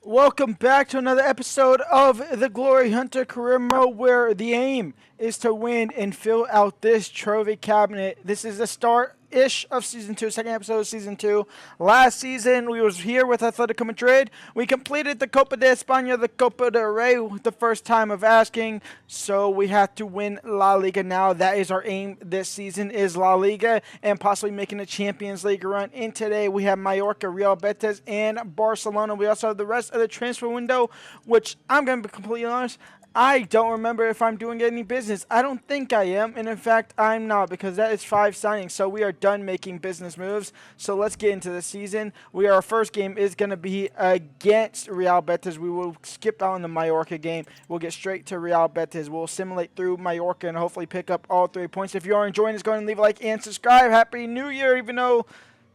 Welcome back to another episode of the Glory Hunter Career Mode, where the aim is to win and fill out this trophy cabinet. This is the start-ish of Season 2, second episode of Season 2. Last season, we was here with Atletico Madrid. We completed the Copa de España, the Copa del Rey, the first time of asking, so we have to win La Liga now. That is our aim this season, is La Liga, and possibly making a Champions League run. And today, we have Mallorca, Real Betis, and Barcelona. We also have the rest of the transfer window, which I'm going to be completely honest, I don't remember if I'm doing any business. I don't think I am, and in fact, I'm not, because that is 5 signings, so we are done making business moves. So let's get into the season. Our first game is going to be against Real Betis. We will skip out on the Mallorca game. We'll get straight to Real Betis. We'll assimilate through Mallorca and hopefully pick up all 3 points. If you are enjoying this, go ahead and leave a like and subscribe. Happy New Year, even though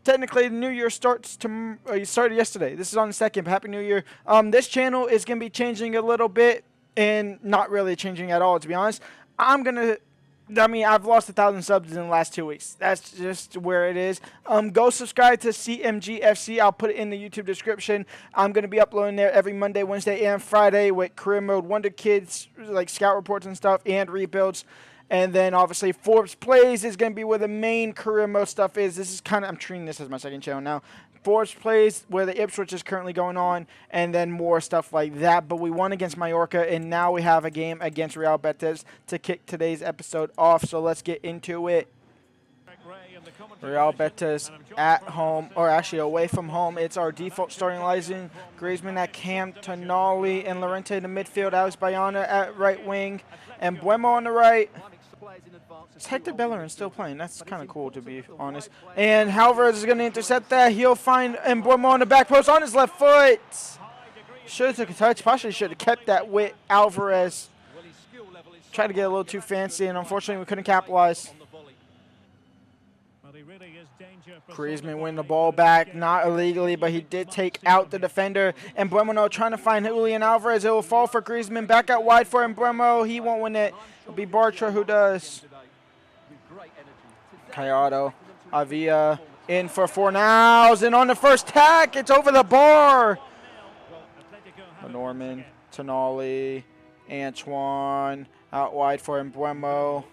technically the new year starts started yesterday. This is on the 2nd, but Happy New Year. This channel is going to be changing a little bit, and not really changing at all, to be honest. I've lost 1,000 subs in the last 2 weeks. That's just where it is. Go subscribe to CMGFC. I'll put it in the YouTube description. I'm going to be uploading there every Monday, Wednesday, and Friday with Career Mode Wonder Kids, like scout reports and stuff, and rebuilds. And then, obviously, Forbes Plays is going to be where the main career mode stuff is. This is I'm treating this as my second channel now. Forbes Plays, where the Ipswich is currently going on, and then more stuff like that. But we won against Mallorca, and now we have a game against Real Betis to kick today's episode off. So let's get into it. Real Betis at home, or actually away from home. It's our default starting lineup. Griezmann at Cam, Tonali and Llorente in the midfield. Alex Bayana at right wing, and Buemo on the right. Is Hector Bellerin still playing? That's kind of cool, to be honest. And Alvarez is going to intercept that. He'll find Buemo on the back post on his left foot. Should have took a touch. Possibly should have kept that with Alvarez. Tried to get a little too fancy, and unfortunately we couldn't capitalize. Griezmann win the ball back, not illegally, but he did take out the defender. And Buemo trying to find Julian Alvarez. It will fall for Griezmann. Back out wide for Buemo. He won't win it. It'll be Bartra who does. Callado, Avia in for Fornals, and on the first tack, it's over the bar. Norman, Tonali, Antoine, out wide for Buemo.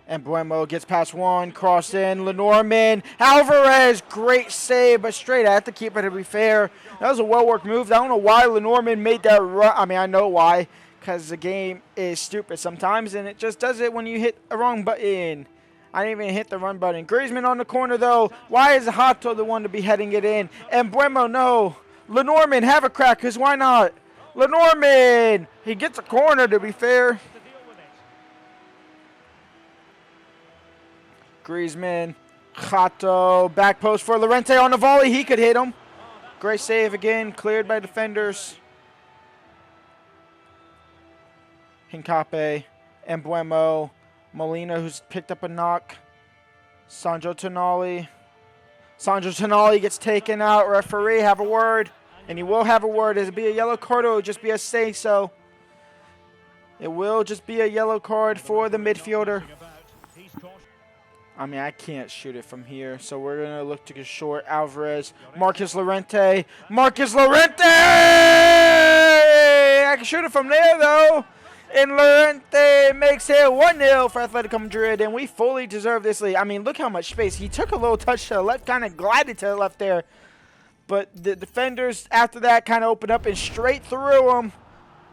And Buemo gets past one, cross in, Lenormand, Alvarez, great save, but straight at the keeper, to be fair. That was a well-worked move. I don't know why Lenormand made that run. I mean, I know why, because the game is stupid sometimes, and it just does it when you hit a wrong button. I didn't even hit the run button. Griezmann on the corner, though. Why is Hato the one to be heading it in? And Buemo, no. Lenormand, have a crack, because why not? Lenormand, he gets a corner, to be fair. Griezmann, Hato, back post for Llorente on the volley. He could hit him. Great save again, cleared by defenders. Hincape and Buemo. Molina, who's picked up a knock. Sandro Tonali. Sandro Tonali gets taken out. Referee, have a word. And he will have a word. It'll be a yellow card, or it'll just be a say-so. It will just be a yellow card for the midfielder. I mean, I can't shoot it from here, so we're going to look to get short. Alvarez, Marcus Llorente. Marcus Llorente! I can shoot it from there, though. And Llorente makes it 1-0 for Atletico Madrid, and we fully deserve this lead. I mean, look how much space. He took a little touch to the left, kind of glided to the left there. But the defenders, after that, kind of opened up and straight through him.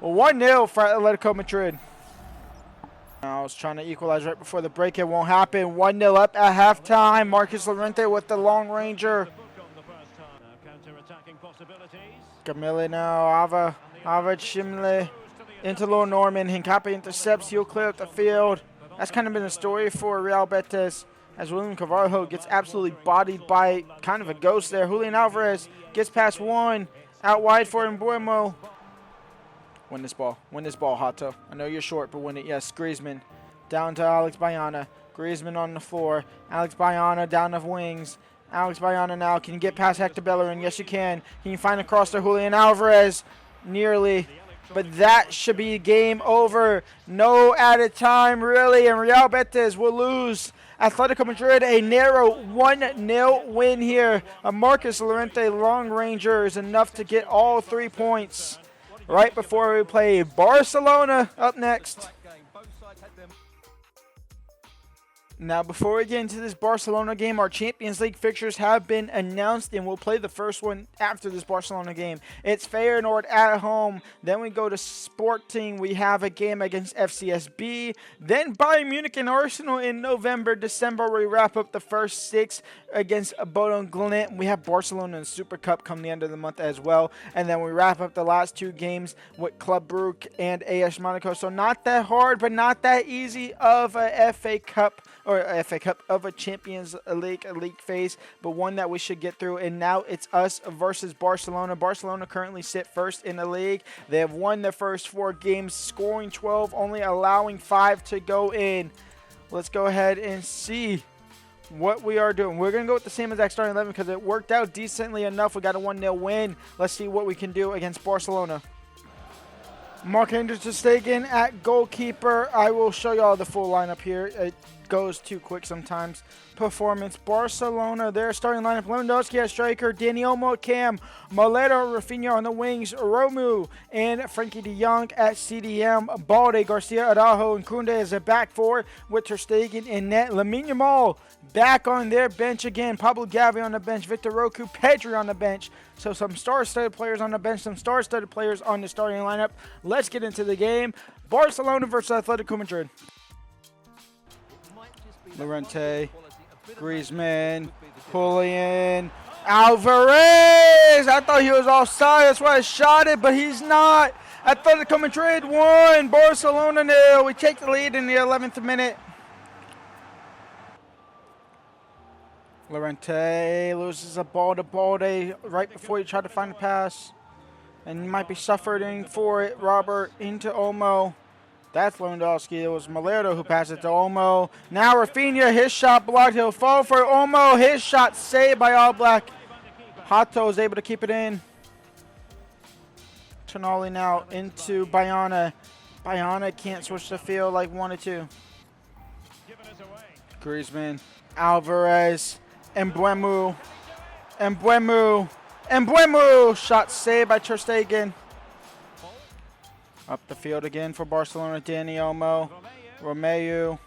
1-0 for Atletico Madrid. I was trying to equalize right before the break. It won't happen. 1-0 up at halftime. Marcus Llorente with the long ranger. Camille now. Ava Chimle. Into Lenormand. Hincape intercepts. He'll clear up the field. That's kind of been the story for Real Betis, as William Carvalho gets absolutely bodied by kind of a ghost there. Julian Alvarez gets past one. Out wide for Buemo. Win this ball. Win this ball, Hato. I know you're short, but win it. Yes, Griezmann. Down to Alex Bayana. Griezmann on the floor. Alex Bayana down the wings. Alex Bayana now. Can you get past Hector Bellerin? Yes, you can. Can you find across to Julian Alvarez? Nearly. But that should be game over. No added time, really. And Real Betis will lose Atletico Madrid, a narrow 1-0 win here. A Marcus Llorente long ranger is enough to get all 3 points right before we play Barcelona up next. Now, before we get into this Barcelona game, our Champions League fixtures have been announced, and we'll play the first one after this Barcelona game. It's Feyenoord at home. Then we go to Sporting. We have a game against FCSB. Then Bayern Munich and Arsenal in November. December, we wrap up the first 6 against Bodo Glimt. We have Barcelona and Super Cup come the end of the month as well. And then we wrap up the last 2 games with Club Brugge and AS Monaco. So not that hard, but not that easy of a FA Cup of a Champions League phase, but one that we should get through. And now it's us versus Barcelona. Barcelona currently sit first in the league. They have won their first 4 games, scoring 12, only allowing 5 to go in. Let's go ahead and see what we are doing. We're going to go with the same exact starting 11 because it worked out decently enough. We got a 1-0 win. Let's see what we can do against Barcelona. Marc-Andre ter Stegen at goalkeeper. I will show you all the full lineup here. It goes too quick sometimes. Performance. Barcelona, their starting lineup. Lewandowski at striker. Dani Olmo at cam. Molero, Rafinha on the wings. Romu and Frankie de Jong at CDM. Balde, Garcia, Araujo, and Koundé as a back 4 with ter Stegen in net. Lamine Yamal back on their bench again. Pablo Gavi on the bench. Victor Roku, Pedri on the bench. So some star-studded players on the bench, some star-studded players on the starting lineup. Let's get into the game. Barcelona versus Atletico Madrid. Llorente, Griezmann, Julian, Alvarez. I thought he was offside. That's why I shot it, but he's not. Atletico Madrid 1, Barcelona 0. We take the lead in the 11th minute. Llorente loses a ball to Balde right before he tried to find a pass. And he might be suffering for it. Robert into Olmo. That's Lewandowski. It was Molero who passed it to Olmo. Now Rafinha, his shot blocked. He'll fall for Olmo. His shot saved by All Black. Hato is able to keep it in. Tonali now into Bayana. Bayana can't switch the field like wanted to. Griezmann, Alvarez, Mbeumo. Shot saved by ter Stegen. Up the field again for Barcelona. Dani Olmo. Romeu.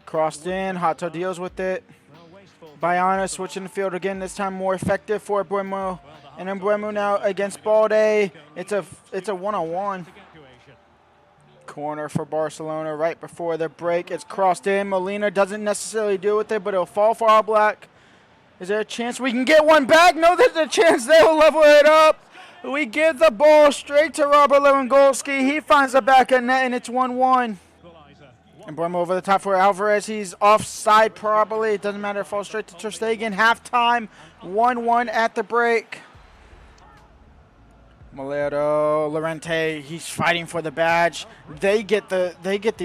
Crossed in. Hato deals with it. Bayana switching the field again. This time more effective for Mbeumo. And Mbeumo now against Balde. It's a one-on-one. Corner for Barcelona right before the break. It's crossed in. Molina doesn't necessarily deal with it, but it'll fall for All Black. Is there a chance we can get one back? No, there's a chance they'll level it up. We give the ball straight to Robert Lewandowski. He finds the back of net, and it's 1-1. And Mbeumo over the top for Alvarez. He's offside probably. It doesn't matter. It falls straight to ter Stegen. Halftime, 1-1 at the break. Molero, Llorente, he's fighting for the badge. They get the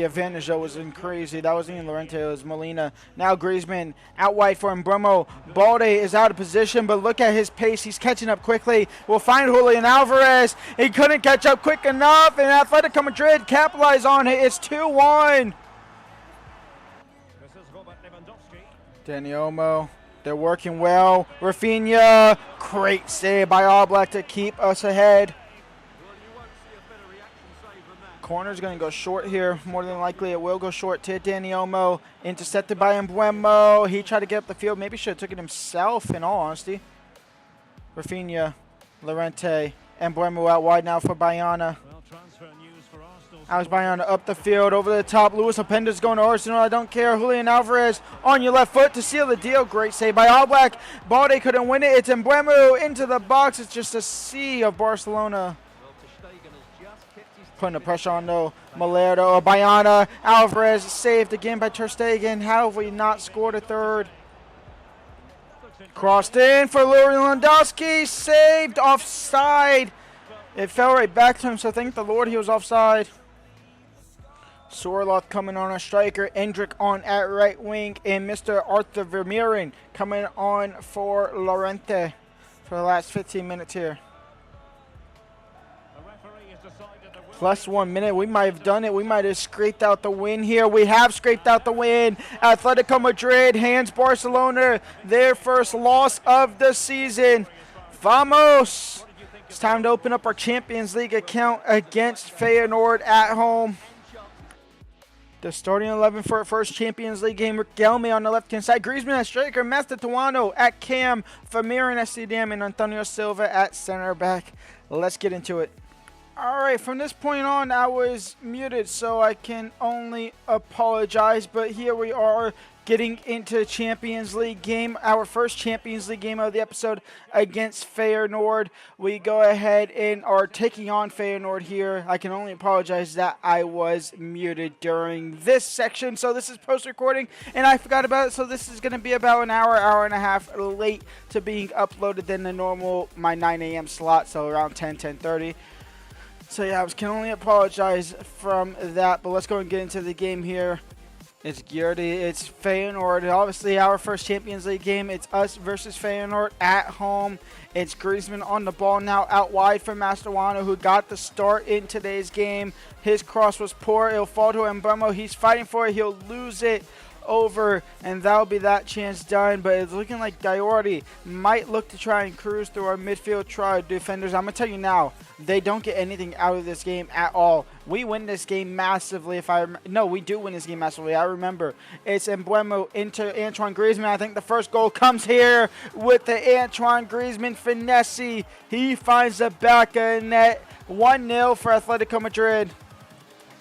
advantage. That wasn't crazy. That wasn't even Llorente. It was Molina. Now Griezmann out wide for Mbeumo. Balde is out of position, but look at his pace. He's catching up quickly. We'll find Julian Alvarez. He couldn't catch up quick enough, and Atletico Madrid capitalize on it. It's 2-1. Dani Olmo. They're working well. Rafinha, great save by All Black to keep us ahead. Corner's going to go short here. More than likely it will go short to Dani Olmo. Intercepted by Mbeumo. He tried to get up the field. Maybe should have took it himself in all honesty. Rafinha, Llorente, Mbeumo out wide now for Bayana. Alex Bayana up the field, over the top. Luis Openda's going to Arsenal. I don't care. Julian Alvarez on your left foot to seal the deal. Great save by All Black. Balde couldn't win it. It's Mbeumo into the box. It's just a sea of Barcelona. Putting the pressure on though. Molero, Bayana, Alvarez saved again by ter Stegen. How have we not scored a third? Crossed in for Lewandowski. Saved offside. It fell right back to him, so thank the Lord he was offside. Sorloth coming on a striker, Endrick on at right wing, and Mr. Arthur Vermeeren coming on for Llorente for the last 15 minutes here. Plus 1 minute. We might have done it. We might have scraped out the win here. We have scraped out the win. Atletico Madrid hands Barcelona their first loss of the season. Vamos! It's time to open up our Champions League account against Feyenoord at home. The starting 11 for our first Champions League game: Riquelme on the left-hand side, Griezmann at striker, Macedonia at cam, Famir at CDM, and Antonio Silva at center back. Let's get into it. Alright, from this point on, I was muted, so I can only apologize, but here we are getting into Champions League game, our first Champions League game of the episode against Feyenoord. We go ahead and are taking on Feyenoord here. I can only apologize that I was muted during this section, so this is post-recording, and I forgot about it, so this is going to be about an hour, hour and a half late to being uploaded than the normal, my 9 a.m. slot, so around 10:30. So yeah, I can only apologize from that, but let's go and get into the game here. It's Györdy, it's Feyenoord, obviously our first Champions League game. It's us versus Feyenoord at home. It's Griezmann on the ball now, out wide for Macedonia, who got the start in today's game. His cross was poor, it'll fall to Mbeumo, he's fighting for it, he'll lose it over, and that'll be that chance done. But it's looking like Györdy might look to try and cruise through our midfield try defenders. I'm gonna tell you now, they don't get anything out of this game at all. We win this game massively. We do win this game massively. I remember it's Mbeumo into Antoine Griezmann. I think the first goal comes here with the Antoine Griezmann finesse. He finds the back of the net. 1-0 for Atletico Madrid.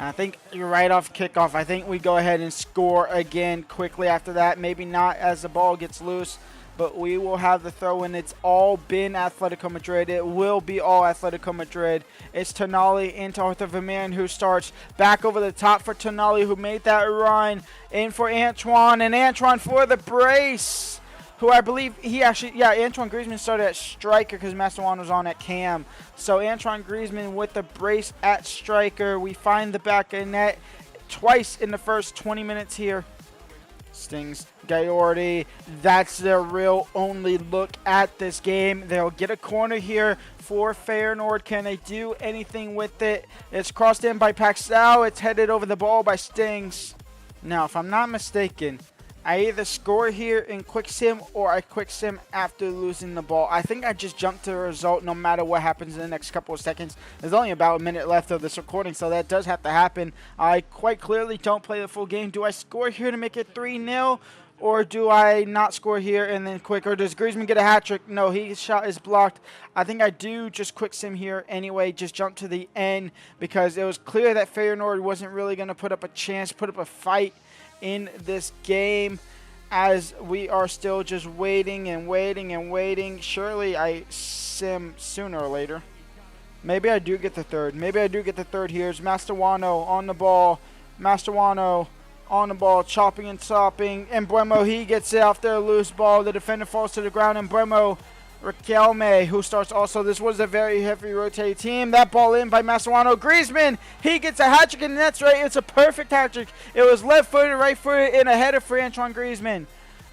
I think right off kickoff, I think we go ahead and score again quickly after that. Maybe not as the ball gets loose, but we will have the throw in. It's all been Atletico Madrid. It will be all Atletico Madrid. It's Tonali into Arthur Vermeeren, who starts back over the top for Tonali, who made that run in for Antoine, and Antoine for the brace, who I believe Antoine Griezmann started at striker because Macedonia was on at cam. So Antoine Griezmann with the brace at striker. We find the back of the net twice in the first 20 minutes here. Stings Györdy. That's their real only look at this game. They'll get a corner here for Feyenoord. Can they do anything with it? It's crossed in by Paxal. It's headed over the ball by Stings. Now, if I'm not mistaken, I either score here in quick sim or I quick sim after losing the ball. I think I just jump to the result no matter what happens in the next couple of seconds. There's only about a minute left of this recording, so that does have to happen. I quite clearly don't play the full game. Do I score here to make it 3-0? Or do I not score here and then quick? Or does Griezmann get a hat trick? No, his shot is blocked. I think I do just quick sim here anyway, just jump to the end, because it was clear that Feyenoord wasn't really going to put up a chance, put up a fight in this game, as we are still just waiting and waiting and waiting. Surely I sim sooner or later. Maybe I do get the third. Maybe I do get the third here. It's Macedonia on the ball. Macedonia on the ball, chopping and topping. Mbeumo, he gets it off there, loose ball. The defender falls to the ground. Mbeumo, Riquelme, who starts also. This was a very heavy rotating team. That ball in by Macedonia. Griezmann, he gets a hat trick, and that's right. It's a perfect hat trick. It was left-footed, right-footed, and a header for Antoine Griezmann.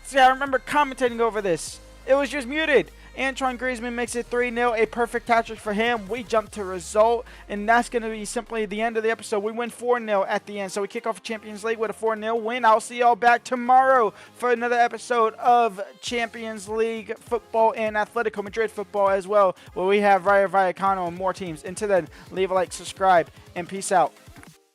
See, I remember commentating over this. It was just muted. Antoine Griezmann makes it 3-0, a perfect hat trick for him. We jump to result, and that's going to be simply the end of the episode. We win 4-0 at the end, so we kick off Champions League with a 4-0 win. I'll see y'all back tomorrow for another episode of Champions League football and Atletico Madrid football as well, where we have Rayo Vallecano and more teams. Until then, leave a like, subscribe, and peace out.